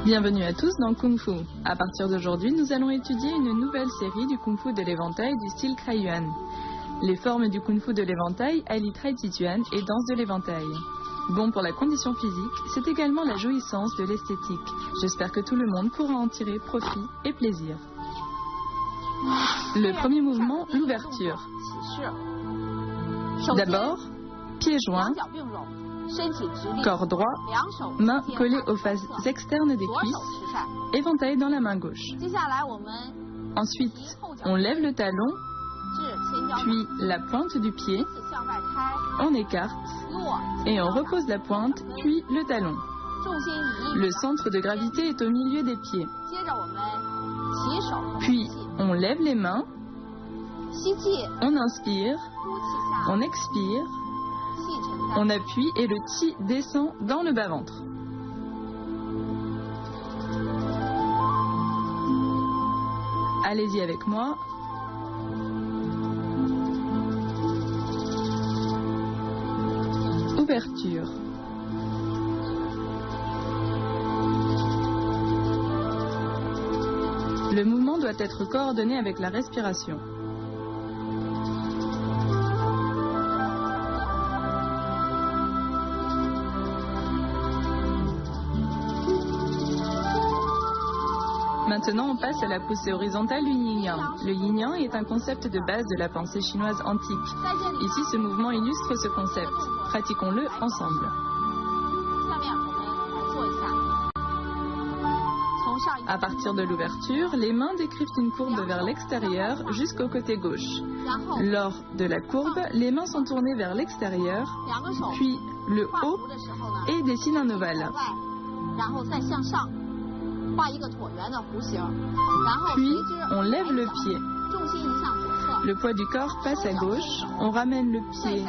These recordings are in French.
Bienvenue à tous dans Kung Fu. À partir d'aujourd'hui, nous allons étudier une nouvelle série du Kung Fu de l'éventail du style Kraiyuan. Les formes du Kung Fu de l'éventail allient Tai Chi Chuan et danse de l'éventail. Bon pour la condition physique, c'est également la jouissance de l'esthétique. J'espère que tout le monde pourra en tirer profit et plaisir. Le premier mouvement, l'ouverture. D'abord, pieds joints, corps droit, mains collées aux faces externes des cuisses, éventail dans la main gauche. Ensuite, on lève le talon, puis la pointe du pied, on écarte et on repose la pointe, puis le talon. Le centre de gravité est au milieu des pieds. Puis, on lève les mains, on inspire, on expire, on appuie et le Qi descend dans le bas-ventre. Allez-y avec moi. Ouverture. Le mouvement doit être coordonné avec la respiration. Maintenant, on passe à la poussée horizontale du yin-yang. Le yin-yang est un concept de base de la pensée chinoise antique. Ici, ce mouvement illustre ce concept. Pratiquons-le ensemble. À partir de l'ouverture, les mains décrivent une courbe vers l'extérieur jusqu'au côté gauche. Lors de la courbe, les mains sont tournées vers l'extérieur, puis le haut et dessinent un ovale. Puis, on lève le pied. Le poids du corps passe à gauche, on ramène le pied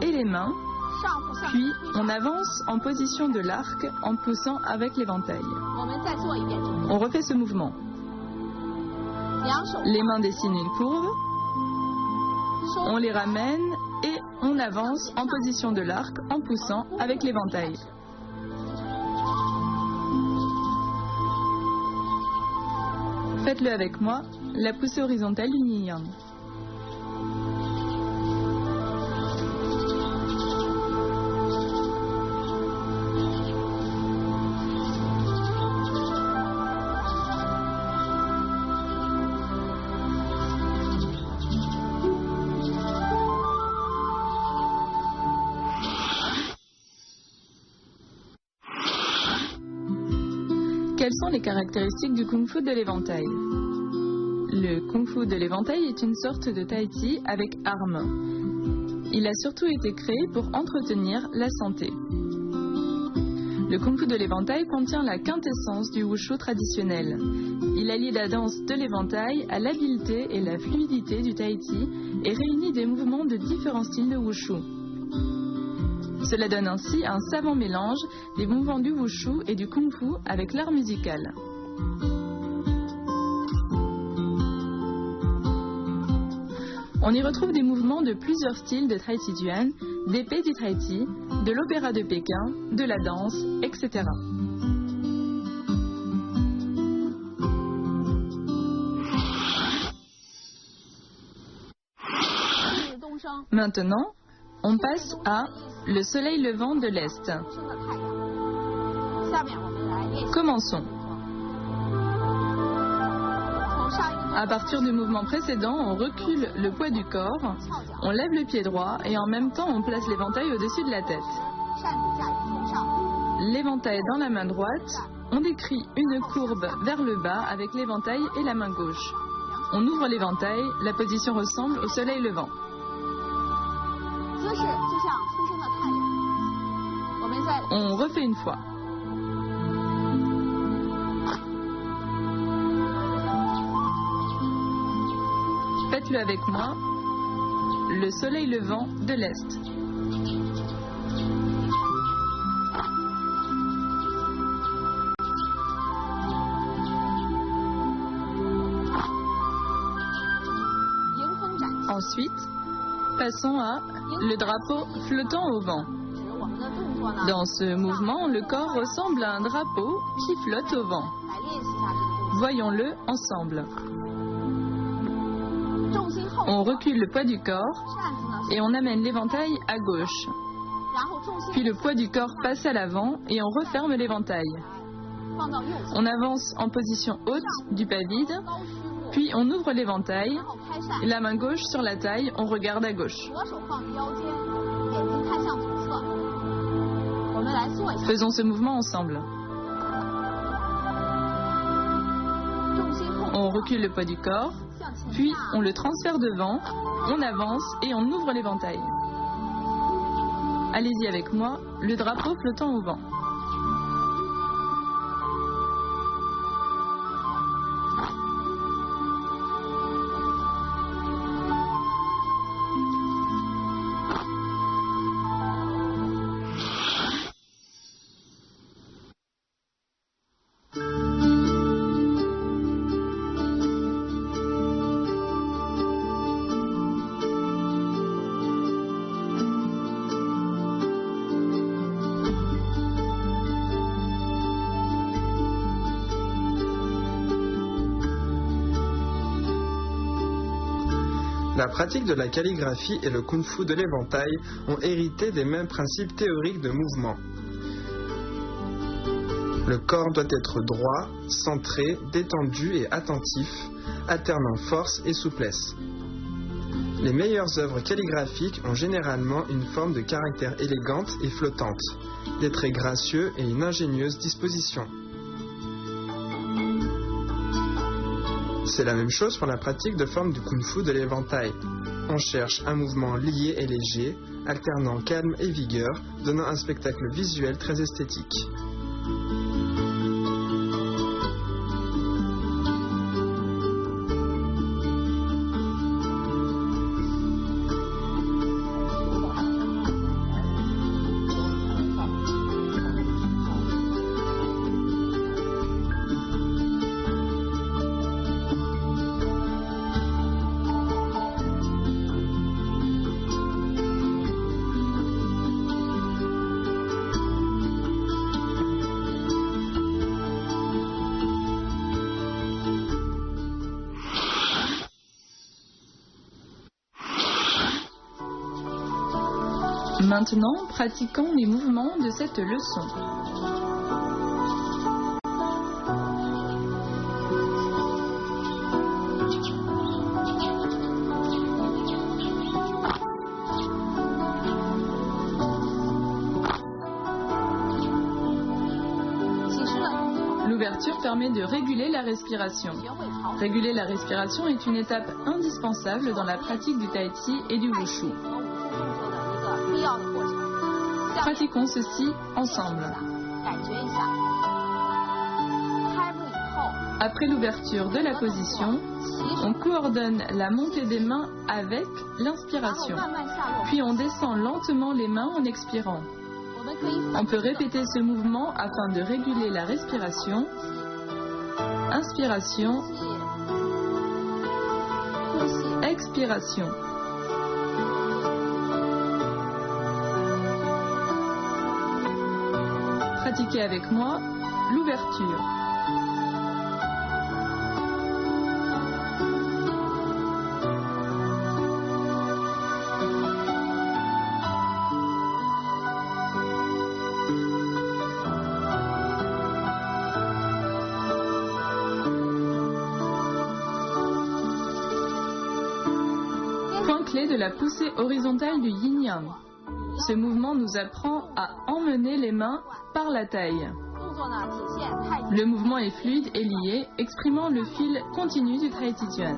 et les mains, puis on avance en position de l'arc en poussant avec l'éventail. On refait ce mouvement. Les mains dessinent une courbe, on les ramène et on avance en position de l'arc en poussant avec l'éventail. Faites-le avec moi, la poussée horizontale du yin-yang. Quelles sont les caractéristiques du Kung Fu de l'éventail? Le Kung Fu de l'éventail est une sorte de Tai Chi avec armes. Il a surtout été créé pour entretenir la santé. Le Kung Fu de l'éventail contient la quintessence du Wushu traditionnel. Il allie la danse de l'éventail à l'habileté et la fluidité du Tai Chi et réunit des mouvements de différents styles de Wushu. Cela donne ainsi un savant mélange des mouvements du Wushu et du Kung Fu avec l'art musical. On y retrouve des mouvements de plusieurs styles de Tai Chi Chuan, d'épée du Tai Chi, de l'opéra de Pékin, de la danse, etc. Maintenant, on passe à le soleil levant de l'Est. Commençons. À partir du mouvement précédent, on recule le poids du corps, on lève le pied droit et en même temps on place l'éventail au-dessus de la tête. L'éventail dans la main droite, on décrit une courbe vers le bas avec l'éventail et la main gauche. On ouvre l'éventail, la position ressemble au soleil levant. On refait une fois. Faites-le avec moi, le soleil levant de l'Est. Ensuite, passons à le drapeau flottant au vent. Dans ce mouvement, le corps ressemble à un drapeau qui flotte au vent. Voyons-le ensemble. On recule le poids du corps et on amène l'éventail à gauche. Puis le poids du corps passe à l'avant et on referme l'éventail. On avance en position haute du pas vide, puis on ouvre l'éventail. La main gauche sur la taille, on regarde à gauche. Faisons ce mouvement ensemble. On recule le poids du corps, puis on le transfère devant, on avance et on ouvre l'éventail. Allez-y avec moi, le drapeau flottant au vent. La pratique de la calligraphie et le kung-fu de l'éventail ont hérité des mêmes principes théoriques de mouvement. Le corps doit être droit, centré, détendu et attentif, alternant force et souplesse. Les meilleures œuvres calligraphiques ont généralement une forme de caractère élégante et flottante, des traits gracieux et une ingénieuse disposition. C'est la même chose pour la pratique de forme du kung-fu de l'éventail. On cherche un mouvement lié et léger, alternant calme et vigueur, donnant un spectacle visuel très esthétique. Maintenant, pratiquons les mouvements de cette leçon. L'ouverture permet de réguler la respiration. Réguler la respiration est une étape indispensable dans la pratique du tai chi et du wushu. Pratiquons ceci ensemble. Après l'ouverture de la position, on coordonne la montée des mains avec l'inspiration. Puis on descend lentement les mains en expirant. On peut répéter ce mouvement afin de réguler la respiration. Inspiration. Expiration. Pratiquez avec moi l'ouverture. Point clé de la poussée horizontale du yin-yang. Ce mouvement nous apprend à emmener les mains par la taille. Le mouvement est fluide et lié, exprimant le fil continu du tai chi chuan.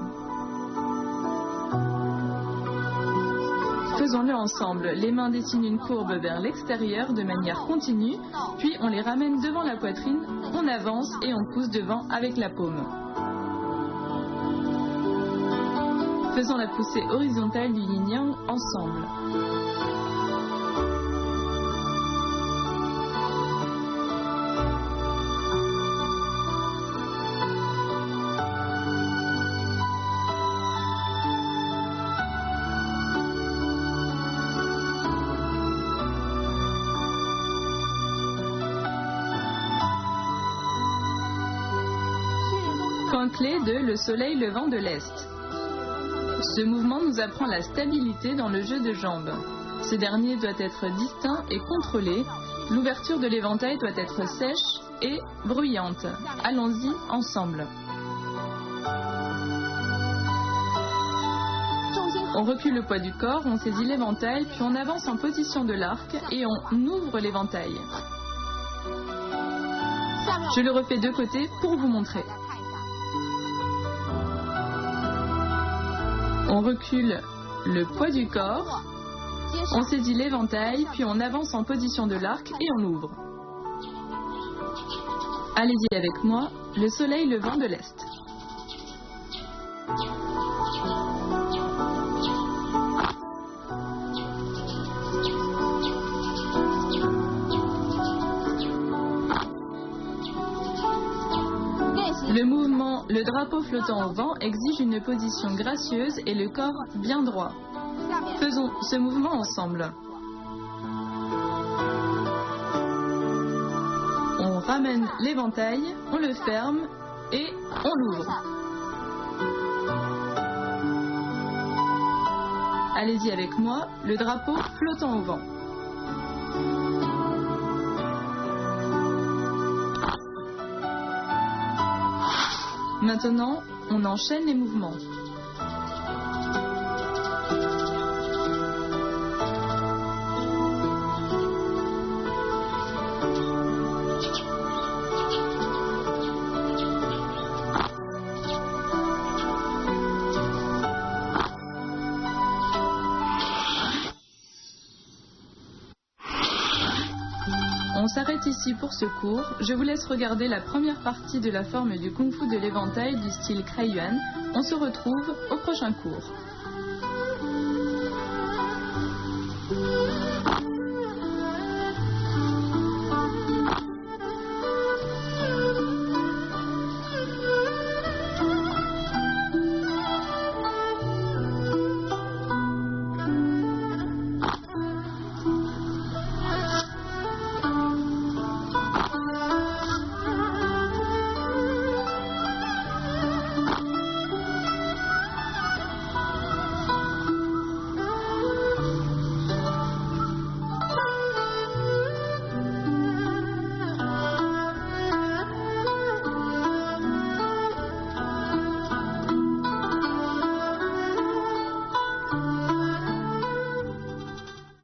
Faisons-le ensemble. Les mains dessinent une courbe vers l'extérieur de manière continue, puis on les ramène devant la poitrine, on avance et on pousse devant avec la paume. Faisons la poussée horizontale du yin-yang ensemble. Point clé de le soleil levant de l'Est. Ce mouvement nous apprend la stabilité dans le jeu de jambes. Ce dernier doit être distinct et contrôlé. L'ouverture de l'éventail doit être sèche et bruyante. Allons-y ensemble. On recule le poids du corps, on saisit l'éventail, puis on avance en position de l'arc et on ouvre l'éventail. Je le refais de côté pour vous montrer. On recule le poids du corps, on saisit l'éventail, puis on avance en position de l'arc et on l'ouvre. Allez-y avec moi, le soleil levant de l'Est. Le mouvement, le drapeau flottant au vent, exige une position gracieuse et le corps bien droit. Faisons ce mouvement ensemble. On ramène l'éventail, on le ferme et on l'ouvre. Allez-y avec moi, le drapeau flottant au vent. Maintenant, on enchaîne les mouvements. On s'arrête ici pour ce cours. Je vous laisse regarder la première partie de la forme du Kung Fu de l'éventail du style Kraiyuan. On se retrouve au prochain cours.